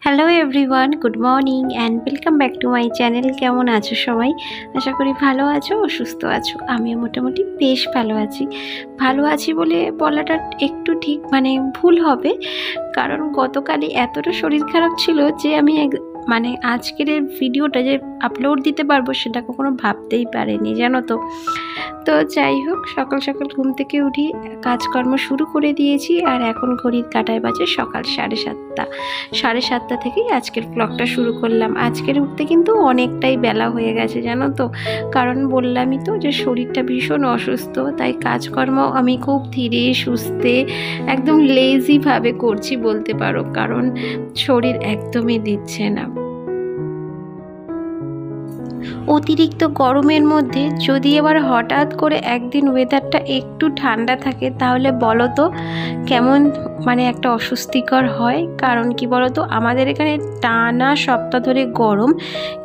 Hello everyone, good morning and welcome back to my channel. কেমন আছো সবাই? আশা করি ভালো আছো ও সুস্থ আছো। আমিও মোটামুটি বেশ ভালো আছি। ভালো আছি বলে বলাটা একটু ঠিক ভুল হবে, কারণ গতকালই এতটা শরীর খারাপ ছিল যে আমি আজকের এই ভিডিওটা যে আপলোড দিতে পারবো সেটা কখনো ভাবতেই পারিনি, জানো তো। তো যাই হোক, সকাল সকাল ঘুম থেকে উঠি, কাজকর্ম শুরু করে দিয়েছি। আর এখন ঘড়ির কাঁটায় বাজে সকাল 7:30। 7:30 থেকেই আজকের ব্লগটা শুরু করলাম। আজকের উঠতে কিন্তু অনেকটাই বেলা হয়ে গেছে, জানো তো। কারণ বললামই তো যে শরীরটা ভীষণ অসুস্থ, তাই কাজকর্ম আমি খুব ধীরে সুস্থে একদম লেজিভাবে করছি বলতে পারো, কারণ শরীর একদমই দিচ্ছে না। অতিরিক্ত গরমের মধ্যে যদি এবার হঠাৎ করে একদিন ওয়েদারটা একটু ঠান্ডা থাকে, তাহলে বলো তো কেমন একটা অস্বস্তিকর হয়। কারণ কি বলো তো, আমাদের এখানে টানা সপ্তাহ ধরে গরম,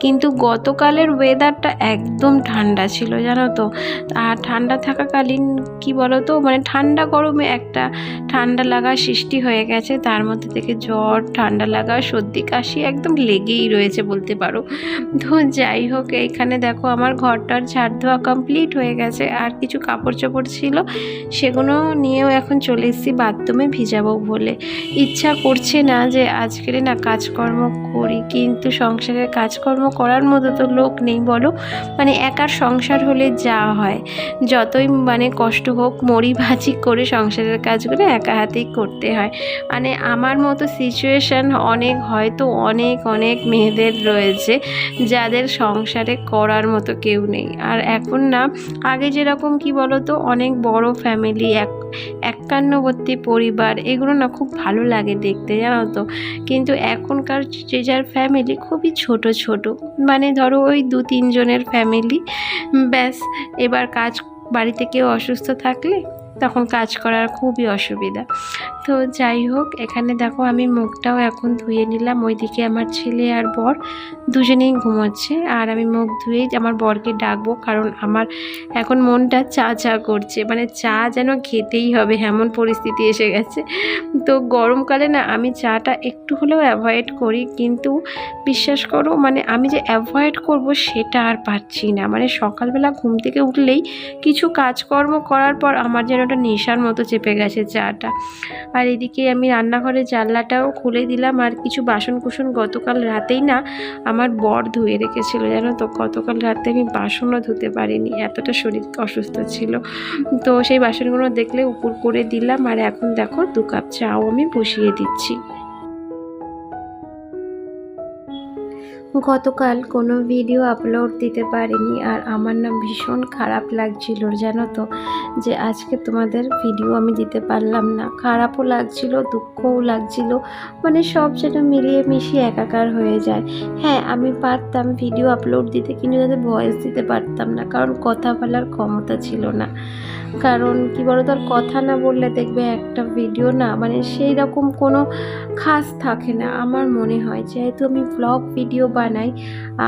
কিন্তু গতকালের ওয়েদারটা একদম ঠান্ডা ছিল, জানো তো। আর ঠান্ডা থাকাকালীন কি বলো তো, ঠান্ডা গরমে একটা ঠান্ডা লাগা সৃষ্টি হয়ে গেছে, তার মধ্যে থেকে জ্বর, ঠান্ডা লাগা, সর্দি কাশি একদম লেগেই রয়েছে বলতে পারো। তো যাই হোক, এইখানে দেখো আমার ঘরটার ঝাড় দেওয়া কমপ্লিট হয়ে গেছে। আর কিছু কাপড় চোপড় ছিল, সেগুলো নিয়েও এখন চলে এসেছি বাথরুমে ভিজাবো বলে। ইচ্ছা করছে না যে আজকের কাজকর্ম করি, কিন্তু সংসারের কাজকর্ম করার মতো তো লোক নেই বলো। একার সংসার হলে যা হয়, যতই কষ্ট হোক, মরি ভাজি করে সংসারের কাজগুলো একা হাতেই করতে হয়। আমার মতো সিচুয়েশান হয়তো অনেক অনেক মেয়েদের রয়েছে, যাদের সংসারে করার মতো কেউ নেই। আর এখন আগে যেরকম কি বলতো, অনেক বড় ফ্যামিলি, একান্নবর্তী পরিবার, এগুলো খুব ভালো লাগে দেখতে, জানো তো। কিন্তু এখনকার যে যার ফ্যামিলি খুবই ছোট ছোট, ধরো ওই 2-3 জনের ফ্যামিলি, ব্যাস। এবার বাড়িতে কেউ অসুস্থ থাকলে তখন কাজ করার খুবই অসুবিধা। তো যাই হোক, এখানে দেখো আমি মুখটাও এখন ধুয়ে নিলাম। ওইদিকে আমার ছেলে আর বর দুজনেই ঘুমোচ্ছে, আর আমি মুখ ধুয়েই আমার বরকে ডাকবো, কারণ আমার এখন মনটা চা চা করছে, চা যেন খেতেই হবে এমন পরিস্থিতি এসে গেছে। তো গরমকালে আমি চাটা একটু হলেও অ্যাভয়েড করি, কিন্তু বিশ্বাস করো আমি যে অ্যাভয়েড করব সেটা আর পারছি না। সকালবেলা ঘুম থেকে উঠলেই কিছু কাজকর্ম করার পর আমার যেন ওটা নেশার মতো চেপে গেছে চাটা। আর এদিকে আমি রান্নাঘরের জানলাটাও খুলে দিলাম। আর কিছু বাসন গতকাল রাতেই আমার বর ধুয়ে রেখেছিল, জানো তো। গতকাল রাতে আমি বাসনও ধুতে পারিনি, এতটা শরীর অসুস্থ ছিল। তো সেই বাসনগুলো দেখলে উপর করে দিলাম। আর এখন দেখো 2 কাপ চাও আমি বসিয়ে দিচ্ছি। গতকাল কোনো ভিডিও আপলোড দিতে পারিনি, আর আমার ভীষণ খারাপ লাগছিল, জানো তো, যে আজকে তোমাদের ভিডিও আমি দিতে পারলাম না। খারাপও লাগছিল, দুঃখও লাগছিল, সব যেন মিলিয়ে মিশিয়ে একাকার হয়ে যায়। হ্যাঁ, আমি পারতাম ভিডিও আপলোড দিতে, কিন্তু যাতে ভয়েস দিতে পারতাম না, কারণ কথা বলার ক্ষমতা ছিল না। কারণ কি বলতো, আর কথা না বললে দেখবে একটা ভিডিও সেই রকম কোনো খাস থাকে না আমার মনে হয়। যেহেতু আমি ব্লগ ভিডিও বানাই,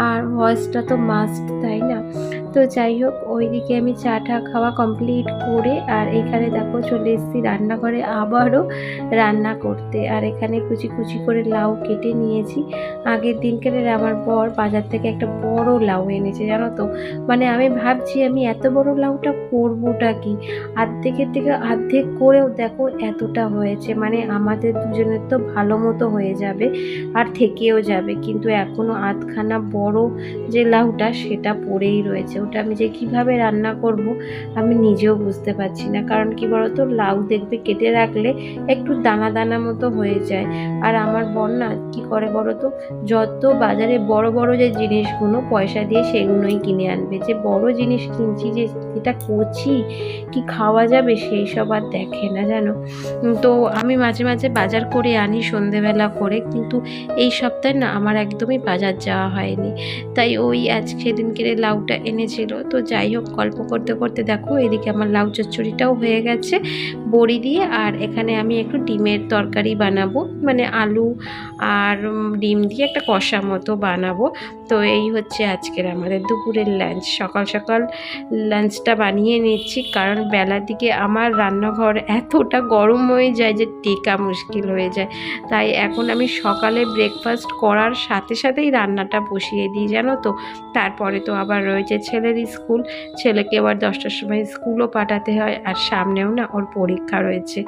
আর ভয়েসটা তো মাস্ট, তাই না। তো যাই হোক, ওইদিকে আমি চাটা খাওয়া কমপ্লিট করে, আর এখানে দেখো চলে এসেছি রান্নাঘরে আবারও রান্না করতে। আর এখানে কুচি কুচি করে লাউ কেটে নিয়েছি। আগের দিনকে আমার বর বাজার থেকে একটা বড় লাউ এনেছে, জানো তো। আমি ভাবছি আমি এত বড় লাউটা করবোটা কি, অর্ধেকের থেকে অর্ধেক করেও দেখো এতটা হয়েছে। আমাদের দুজনের তো ভালো মতো হয়ে যাবে, আর থেকেও যাবে, কিন্তু এখনও আধখানা বড় যে লাউটা সেটা পড়েই রয়েছে। ওটা আমি যে কীভাবে রান্না করব আমি নিজেও বুঝতে পারছি না। কারণ কি বলতো, লাউ দেখবে কেটে রাখলে একটু দানা দানা মতো হয়ে যায়। আর আমার বর কি করে বলো তো, যত বাজারে বড় বড় যে জিনিসগুলো পয়সা দিয়ে সেগুলোই কিনে আনবে, যে বড় জিনিস কিনছি, যে এটা করছি কি খাওয়া যাবে সেই সব আর দেখে না, জানো। তো আমি মাঝে মাঝে বাজার করে আনি সন্ধেবেলা করে, কিন্তু এই সপ্তাহে আমার একদমই বাজার যাওয়া হয়নি। তাই ওই সেদিনকে লাউটা এনেছিল। তো যাই হোক, গল্প করতে করতে দেখো এদিকে আমার লাউ চচ্চড়িটাও হয়ে গেছে বড়ি দিয়ে। আর এখানে আমি একটু ডিমের তরকারি বানাবো, আলু আর ডিম দিয়ে একটা কষা মতো বানাবো। তো এই হচ্ছে আজকের আমাদের দুপুরের লাঞ্চ। সকাল সকাল লাঞ্চটা বানিয়ে নিচ্ছি, কারণ বেলার দিকে আমার রান্নাঘর এতটা গরম হয়ে যায় যে টেকা মুশকিল হয়ে যায়। তাই এখন আমি সকালে ব্রেকফাস্ট করার সাথে সাথেই রান্নাটা বসিয়ে দিই, জানো তো। তারপরে তো আবার রয়েছে ছেলের স্কুল, ছেলেকে আবার 10টার সময় স্কুলও পাঠাতে হয়, আর সামনেও না ওর পরীক্ষা রয়েছে।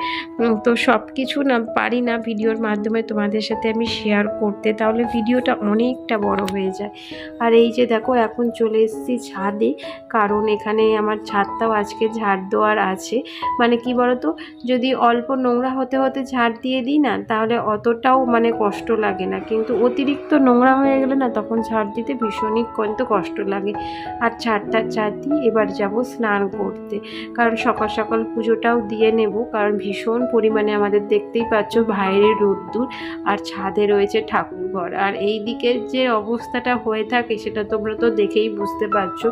তো সব কিছু না পারি না ভিডিওর মাধ্যমে তোমাদের সাথে আমি শেয়ার করতে, তাহলে ভিডিওটা অনেকটা বড় হয়ে যায়। আর এই যে দেখো এখন চলে এসেছি ছাদে, কারণ এখানে আমার ছাদটাও আজকে ঝাড় দেওয়ার আছে। মানে কি বলতো, যদি অল্প নোংরা হতে হতে ঝাড় দিয়ে দিই না, তাহলে অতটাও মানে কষ্ট লাগে না, কিন্তু অতিরিক্ত নোংরা হয়ে গেলে না তখন ঝাড় দিতে ভীষণই কিন্তু কষ্ট লাগে। আর ছাদটা দিয়ে এবার যাব স্নান করতে, কারণ সকাল সকাল পুজোটাও দিয়ে নেব, কারণ ভীষণ পরিমাণে আমাদের দেখতেই পাচ্ছ বাইরে রোদ্দুর, আর ছাদে রয়েছে ঠাকুরঘর। আর এই দিকের যে অবস্থাটা হয়ে থাকে সেটা তোমরা তো দেখেই বুঝতে পারছো,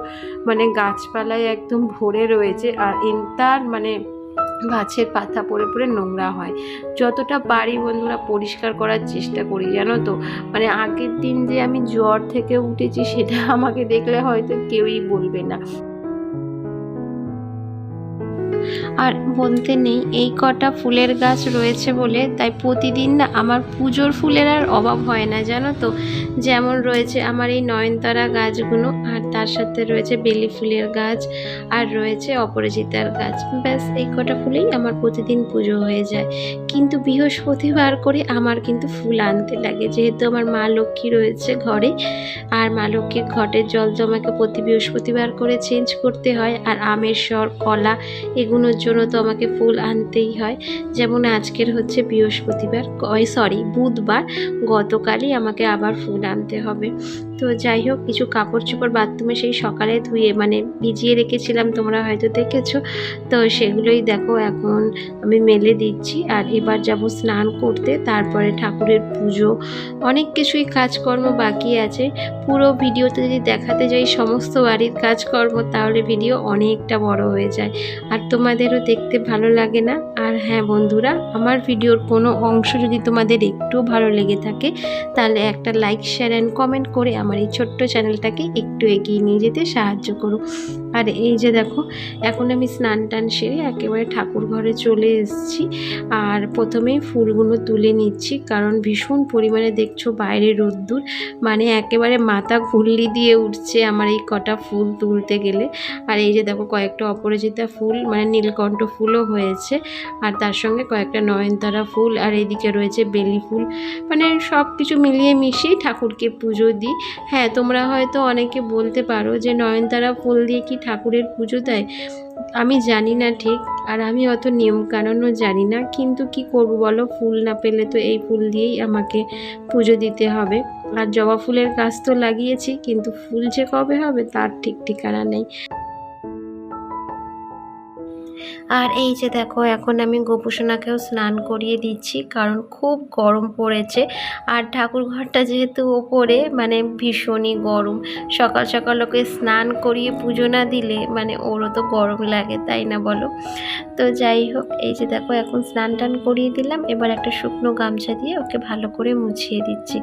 মানে গাছপালায় একদম ভরে রয়েছে, আর তার মানে গাছের পাতা পড়ে পড়ে নোংরা হয়। যতটা পারি বন্ধুরা পরিষ্কার করার চেষ্টা করি, জানো তো। মানে আগের দিন যে আমি জ্বর থেকে উঠেছি সেটা আমাকে দেখলে হয়তো কেউই বলবে না। আর বলতে নেই, এই কটা ফুলের গাছ রয়েছে বলে তাই প্রতিদিন না আমার পুজোর ফুলের আর অভাব হয় না, জানো তো। যেমন রয়েছে আমার এই নয়নতারা গাছগুলো, আর তার সাথে রয়েছে বেলি ফুলের গাছ, আর রয়েছে অপরাজিতার গাছ। ব্যাস এই কটা ফুলেই আমার প্রতিদিন পুজো হয়ে যায়। কিন্তু বৃহস্পতিবার করে আমার কিন্তু ফুল আনতে লাগে, যেহেতু আমার মা লক্ষ্মী রয়েছে ঘরে, আর মা লক্ষ্মীর ঘটের জল তো আমাকে প্রতি বৃহস্পতিবার করে চেঞ্জ করতে হয়। আর আমের সর, কলা, এগুলোর জন্য তো আমাকে ফুল আনতেই হয়। যেমন আজকের হচ্ছে বৃহস্পতিবার, বুধবার, গতকালই আমাকে আবার ফুল আনতে হবে। তো যাই হোক, কিছু কাপড় চোপড় বাথরুমে সেই সকালে ধুয়ে মানে ভিজিয়ে রেখেছিলাম, তোমরা হয়তো দেখেছো। তো সেগুলোই দেখো এখন আমি মেলে দিচ্ছি। আর এবার যাব স্নান করতে, তারপরে ঠাকুরের পুজো, অনেক কিছুই কাজকর্ম বাকি আছে। পুরো ভিডিওতে যদি দেখাতে যাই সমস্ত বাড়ির কাজকর্ম, তাহলে ভিডিও অনেকটা বড় হয়ে যায়, আর তোমাদেরও দেখতে ভালো লাগে না। আর হ্যাঁ বন্ধুরা, আমার ভিডিওর কোনো অংশ যদি তোমাদের একটু ভালো লেগে থাকে, তাহলে একটা লাইক, শেয়ার অ্যান্ড কমেন্ট করে আমার এই ছোট্ট চ্যানেলটাকে একটু এগিয়ে নিয়ে যেতে সাহায্য করো। আর এই যে দেখো এখন আমি স্নান টান সেরে একেবারে ঠাকুর ঘরে চলে এসেছি। আর প্রথমেই ফুলগুলো তুলে নিচ্ছি, কারণ ভীষণ পরিমাণে দেখছো বাইরে রোদ্দুর, মানে একেবারে মাথা ঘুরলি দিয়ে উঠছে আমার এই কটা ফুল তুলতে গেলে। আর এই যে দেখো কয়েকটা অপরাজিতা ফুল, মানে নীলকণ্ঠ ফুলও হয়েছে, আর তার সঙ্গে কয়েকটা নয়নতারা ফুল, আর এইদিকে রয়েছে বেলি ফুল। মানে সব কিছু মিলিয়ে মিশিয়ে ঠাকুরকে পুজো দিই। হ্যাঁ, তোমরা হয়তো অনেকে বলতে পারো যে নয়নতারা ফুল দিয়ে কি ঠাকুরের পুজো দেয়? আমি জানি না ঠিক, আর আমি অত নিয়মকানুনও জানি না, কিন্তু কি করব বলো, ফুল না পেলে তো এই ফুল দিয়েই আমাকে পুজো দিতে হবে। আর জবা ফুলের গাছ তো লাগিয়েছি, কিন্তু ফুল যে কবে হবে তার ঠিক ঠিকানা নেই। আর এই যে দেখো এখন আমি গোপুসোনাকেও স্নান করিয়ে দিচ্ছি, কারণ খুব গরম পড়েছে। আর ঠাকুর ঘরটা যেহেতু ওপরে, মানে ভীষণই গরম, সকাল সকাল ওকে স্নান করিয়ে পুজো না দিলে মানে ওরও তো গরম লাগে, তাই না বলো। তো যাই হোক, এই যে দেখো এখন স্নান টান করিয়ে দিলাম, এবার একটা শুকনো গামছা দিয়ে ওকে ভালো করে মুছিয়ে দিচ্ছি।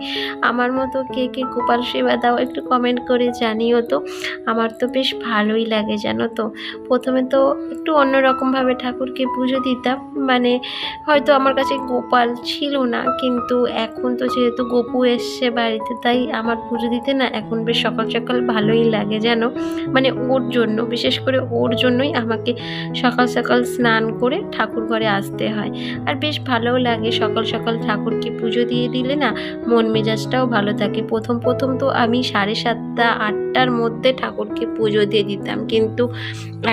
আমার মতো কে কে গোপাল সেবা দাও একটু কমেন্ট করে জানিও তো। আমার তো বেশ ভালোই লাগে, জানো তো। প্রথমে তো একটু অন্যরকমভাবে ঠাকুরকে পুজো দিতাম, মানে হয়তো আমার কাছে গোপাল ছিল না, কিন্তু এখন তো যেহেতু গপু এসছে বাড়িতে, তাই আমার পুজো দিতে না এখন বেশ সকাল সকাল ভালোই লাগে, জানো। মানে ওর জন্য, বিশেষ করে ওর জন্যই আমাকে সকাল সকাল স্নান করে ঠাকুর ঘরে আসতে হয়। আর বেশ ভালোও লাগে সকাল সকাল ঠাকুরকে পুজো দিয়ে দিলে না, মন মেজাজটাও ভালো থাকে। প্রথম তো আমি 7:30, 8টার মধ্যে ঠাকুরকে পুজো দিয়ে দিতাম, কিন্তু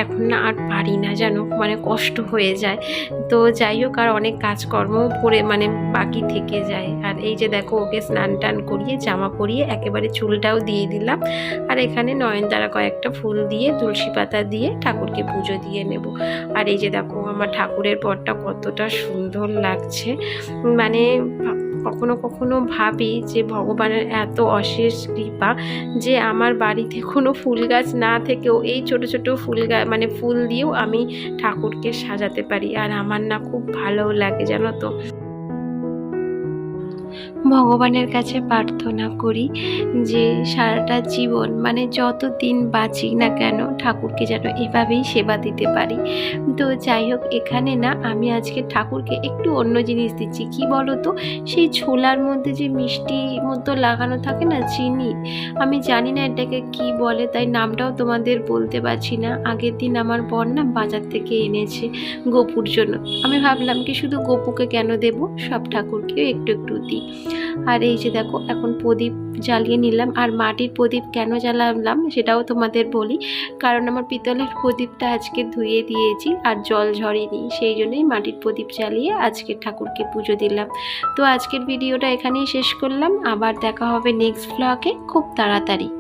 এখন না আর পারি না, জানো, মানে কষ্ট হয়ে যায়। তো যাই হোক, আর অনেক কাজকর্মও পরে মানে বাকি থেকে যায়। আর এই যে দেখো ওকে স্নান টান করিয়ে জামা পরিয়ে একেবারে চুলটাও দিয়ে দিলাম। আর এখানে নয়নতারা কয়েকটা ফুল দিয়ে তুলসী পাতা দিয়ে ঠাকুরকে পুজো দিয়ে নেব। আর এই যে দেখো আমার ঠাকুরের পটটা কতটা সুন্দর লাগছে। মানে কখনো কখনো ভাবি যে ভগবানের এত অশেষ কৃপা যে আমার বাড়িতে কোনো ফুল গাছ না থেকেও এই ছোট ছোট ফুল গাছ মানে ফুল দিয়েও আমি ঠাকুরকে সাজাতে পারি। আর আমার না খুব ভালোও লাগে, জানো তো। ভগবানের কাছে প্রার্থনা করি যে সারাটা জীবন মানে যত দিন বাঁচি না কেন ঠাকুরকে যেন এভাবেই সেবা দিতে পারি। তো যাই হোক, এখানে না আমি আজকে ঠাকুরকে একটু অন্য জিনিস দিচ্ছি। কি বলো তো, সেই ছোলার মধ্যে যে মিষ্টি মতো লাগানো থাকে না, চিনি, আমি জানি না এটাকে কি বলে, তাই নামটাও তোমাদের বলতে পারছি না। আগের দিন আমার বর না বাজার থেকে এনেছে গোপুর জন্য। আমি ভাবলাম কি শুধু গোপুকে কেন দেব, সব ঠাকুরকেও একটু একটু দিই। আর এই যে দেখো, এখন প্রদীপ জ্বালিয়ে নিলাম। আর মাটির প্রদীপ কেন জ্বালালাম সেটাও তোমাদের বলি, কারণ আমার পিতলের প্রদীপটা আজকে ধুয়ে দিয়েছি আর জল ঝরেনি, সেই জন্যই মাটির প্রদীপ জ্বালিয়ে আজকে ঠাকুরকে পুজো দিলাম। তো আজকের ভিডিওটা এখানেই শেষ করলাম, আবার দেখা হবে নেক্সট ব্লগে খুব তাড়াতাড়ি।